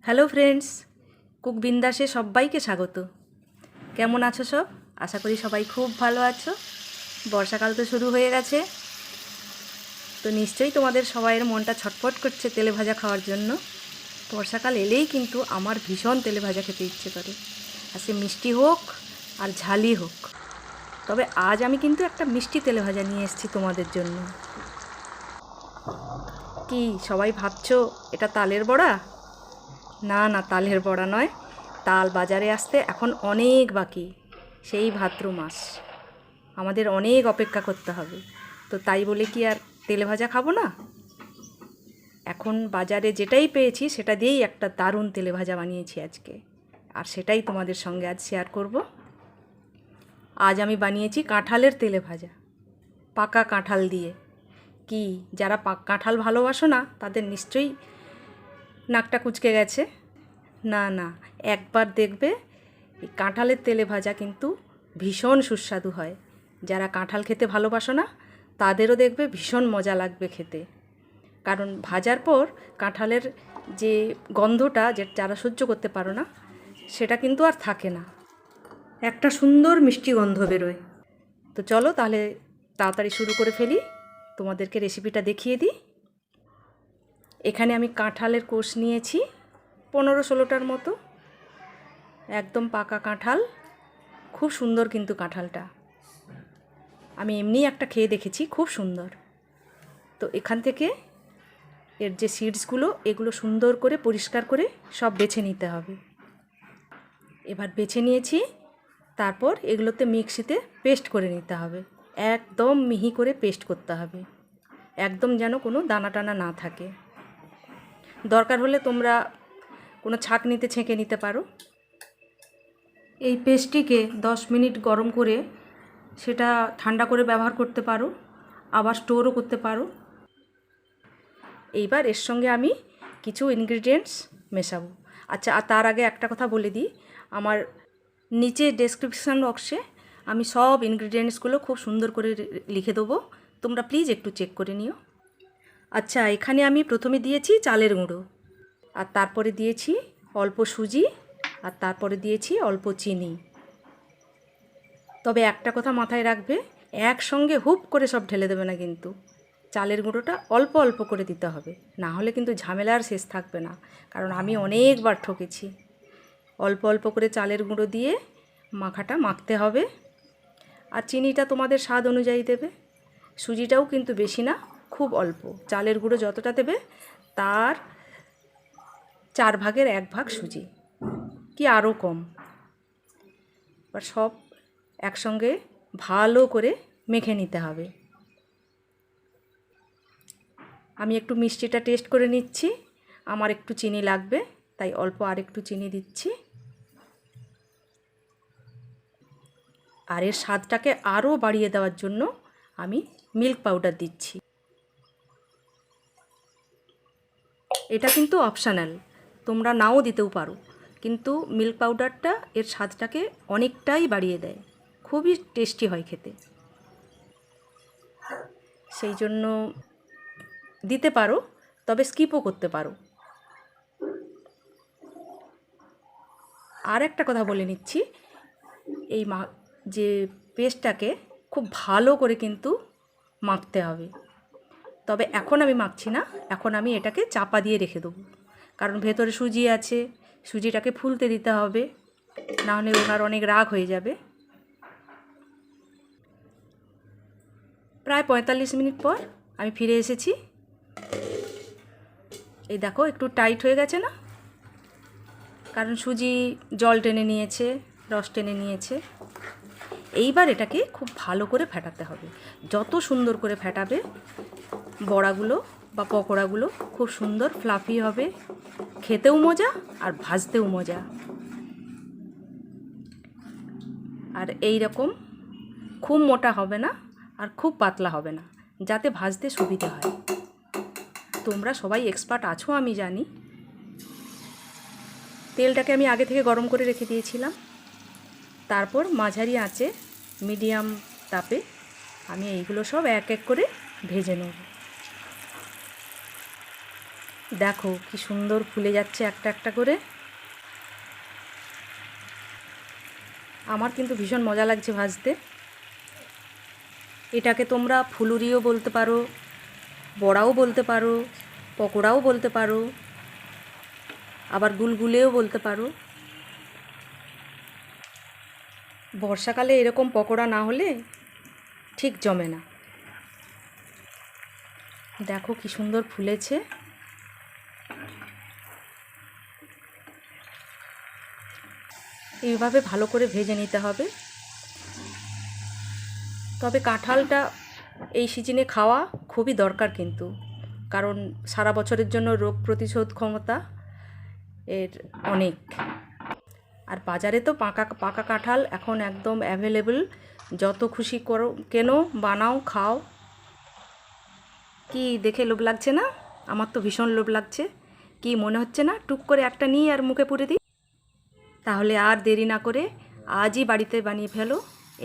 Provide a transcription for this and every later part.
Hello friends, cook বিন্দাসে সবাইকে স্বাগত। কেমন আছো সব? আশা করি সবাই খুব ভালো আছো। বর্ষাকাল তো শুরু হয়ে গেছে, তো নিশ্চয়ই তোমাদের সবাইয়ের মনটা ছটফট করছে তেলে ভাজা খাওয়ার জন্য। বর্ষাকাল এলেই কিন্তু আমার ভীষণ তেলে ভাজা খেতে ইচ্ছে করে, আর সে মিষ্টি হোক আর ঝালই হোক। তবে আজ আমি কিন্তু একটা মিষ্টি তেলে ভাজা নিয়ে এসেছি তোমাদের জন্য। কি সবাই ভাবছো এটা তালের বড়া? না না, তালের বড়া নয়। তাল বাজারে আসতে এখন অনেক বাকি, সেই ভাদ্র মাস। আমাদের অনেক অপেক্ষা করতে হবে, তো তাই বলে কি আর তেলে ভাজা খাবো না? এখন বাজারে যেটাই পেয়েছি সেটা দিয়েই একটা দারুণ তেলে ভাজা বানিয়েছি আজকে, আর সেটাই তোমাদের সঙ্গে আজ শেয়ার করব। আজ আমি বানিয়েছি কাঁঠালের তেলে ভাজা, পাকা কাঁঠাল দিয়ে। কি যারা কাঁঠাল ভালোবাসো না তাদের নিশ্চয়ই নাকটা কুঁচকে গেছে। না না, একবার দেখবে এই কাঁঠালের তেলে ভাজা কিন্তু ভীষণ সুস্বাদু হয়। যারা কাঁঠাল খেতে ভালোবাসো না তাদেরও দেখবে ভীষণ মজা লাগবে খেতে, কারণ ভাজার পর কাঁঠালের যে গন্ধটা যারা সহ্য করতে পারো না সেটা কিন্তু আর থাকে না, একটা সুন্দর মিষ্টি গন্ধ বেরোয়। তো চলো তাহলে তাড়াতাড়ি শুরু করে ফেলি, তোমাদেরকে রেসিপিটা দেখিয়ে দিই। এখানে আমি কাঁঠালের কোষ নিয়েছি 15-16টার মতো, একদম পাকা কাঁঠাল, খুব সুন্দর কিন্তু কাঁঠালটা। আমি এমনি একটা খেয়ে দেখেছি, খুব সুন্দর। তো এখান থেকে এর যে সিডসগুলো এগুলো সুন্দর করে পরিষ্কার করে সব বেছে নিতে হবে। এবার বেছে নিয়েছি, তারপর এগুলোতে মিক্সিতে পেস্ট করে নিতে হবে। একদম মিহি করে পেস্ট করতে হবে, একদম যেন কোনো দানা টানা না থাকে। দরকার হলে তোমরা কোনো ছাঁকনিতে ছেঁকে নিতে পারো। এই পেস্টটিকে 10 মিনিট গরম করে সেটা ঠান্ডা করে ব্যবহার করতে পারো, আবার স্টোরও করতে পারো। এইবার এর সঙ্গে আমি কিছু ইনগ্রিডিয়েন্টস মেশাবো। আচ্ছা, আর তার আগে একটা কথা বলে দিই, আমার নিচে ডেসক্রিপশান বক্সে আমি সব ইনগ্রিডিয়েন্টসগুলো খুব সুন্দর করে লিখে দেবো, তোমরা প্লিজ একটু চেক করে নিও। আচ্ছা, এখানে আমি প্রথমে দিয়েছি চালের গুঁড়ো, আর তারপরে দিয়েছি অল্প সুজি, আর তারপরে দিয়েছি অল্প চিনি। তবে একটা কথা মাথায় রাখবে, একসঙ্গে হুপ করে সব ঢেলে দেবে না কিন্তু। চালের গুঁড়োটা অল্প অল্প করে দিতে হবে, না হলে কিন্তু ঝামেলার শেষ থাকবে না, কারণ আমি অনেকবার ঠকেছি। অল্প অল্প করে চালের গুঁড়ো দিয়ে মাখাটা মাখতে হবে, আর চিনিটা তোমাদের স্বাদ অনুযায়ী দেবে। সুজিটাও কিন্তু বেশি না, খুব অল্প। চালের গুঁড়ো যতটা দেবে তার 1/4 সুজি, কি আরও কম। এবার সব একসঙ্গে ভালো করে মেখে নিতে হবে। আমি একটু মিষ্টিটা টেস্ট করে নিচ্ছি, আমার একটু চিনি লাগবে তাই অল্প আর একটু চিনি দিচ্ছি। আর এর স্বাদটাকে আরও বাড়িয়ে দেওয়ার জন্য আমি মিল্ক পাউডার দিচ্ছি। এটা কিন্তু অপশানাল, তোমরা নাও দিতেও পারো, কিন্তু মিল্ক পাউডারটা এর স্বাদটাকে অনেকটাই বাড়িয়ে দেয়, খুবই টেস্টি হয় খেতে। সেই জন্য দিতে পারো, তবে স্কিপও করতে পারো। আর একটা কথা বলে নিচ্ছি, এই যে পেস্টটাকে খুব ভালো করে কিন্তু মাখতে হবে। তবে এখন আমি মাখছি না, এখন আমি এটাকে চাপা দিয়ে রেখে দেবো, কারণ ভেতরে সুজি আছে, সুজিটাকে ফুলতে দিতে হবে, নাহলে ওনার অনেক রাগ হয়ে যাবে। প্রায় 45 মিনিট পর আমি ফিরে এসেছি। এই দেখো একটু টাইট হয়ে গেছে না, কারণ সুজি জল টেনে নিয়েছে, রস টেনে নিয়েছে। এইবার এটাকে খুব ভালো করে ফেটাতে হবে, যত সুন্দর করে ফেটাবে বড়াগুলো বা পকোড়াগুলো খুব সুন্দর ফ্লাফি হবে, খেতেও মজা আর ভাজতেও মজা। আর এই রকম খুব মোটা হবে না আর খুব পাতলা হবে না, যাতে ভাজতে সুবিধা হয়। তোমরা সবাই এক্সপার্ট আছো আমি জানি। তেলটাকে আমি আগে থেকে গরম করে রেখে দিয়েছিলাম, তারপর মাঝারি আঁচে মিডিয়াম তাপে আমি এইগুলো সব এক এক করে ভেজে নেব। দেখো কি সুন্দর ফুলে যাচ্ছে একটা একটা করে। আমার কিন্তু ভীষণ মজা লাগছে ভাজতে। এটাকে তোমরা ফুলুরিও বলতে পারো, বড়াও বলতে পারো, পকোড়াও বলতে পারো, আবার গুলগুলেও বলতে পারো। বর্ষাকালে এরকম পকোড়া না হলে ঠিক জমে না। দেখো কি সুন্দর ফুলেছে। এইভাবে ভালো করে ভেজে নিতে হবে। তবে কাঁঠালটা এই সিজনে খাওয়া খুবই দরকার কিন্তু, কারণ সারা বছরের জন্য রোগ প্রতিরোধ ক্ষমতা এর অনেক। আর বাজারে তো পাকা পাকা কাঁঠাল এখন একদম অ্যাভেলেবল, যত খুশি করো কেনো, বানাও, খাও। কি দেখে লোভ লাগছে না? আমার তো ভীষণ লোভ লাগছে। কি মনে হচ্ছে না টুক করে একটা নিই আর মুখে পুরে দিই? তাহলে আর দেরি না করে আজই বাড়িতে বানিয়ে ফেলো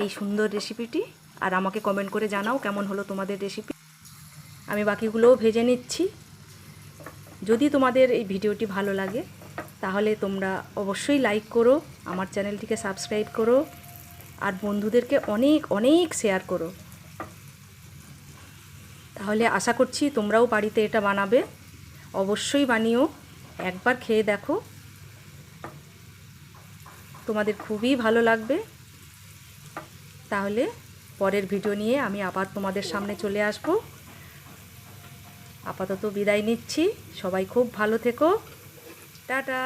এই সুন্দর রেসিপিটি, আর আমাকে কমেন্ট করে জানাও কেমন হলো তোমাদের রেসিপি। আমি বাকিগুলোও ভেজে নিচ্ছি। যদি তোমাদের এই ভিডিওটি ভালো লাগে তাহলে তোমরা অবশ্যই লাইক করো, আমার চ্যানেলটিকে সাবস্ক্রাইব করো, আর বন্ধুদেরকে অনেক অনেক শেয়ার করো। তাহলে আশা করছি তোমরাও বাড়িতে এটা বানাবে। অবশ্যই বানিও, একবার খেয়ে দেখো, তোমাদের খুবই ভালো লাগবে। তাহলে পরের ভিডিও নিয়ে আমি আবার তোমাদের সামনে চলে আসব। আপাতত বিদায় নিচ্ছি। সবাই খুব ভালো থেকো। টাটা।